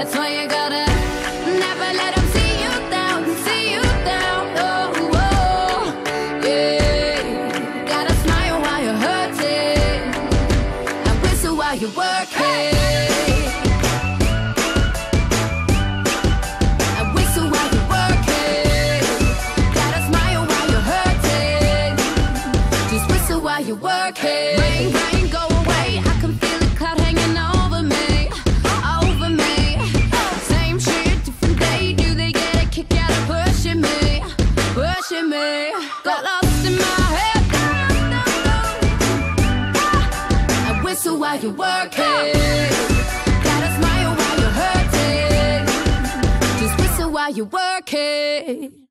That's why you gotta never let them see you down, see you down. Oh, oh, yeah. Gotta smile while you're hurting and whistle while you're working. And whistle while you're working. Gotta smile while you're hurting. Just whistle while you're working. Rain, rain, go away. I can feel the cloud hanging over me, over me. Same shit, different day. Do they get a kick out of pushing me, pushing me? Got lost in my head. And whistle while you're working. Gotta smile while you're hurting. Just whistle while you're working.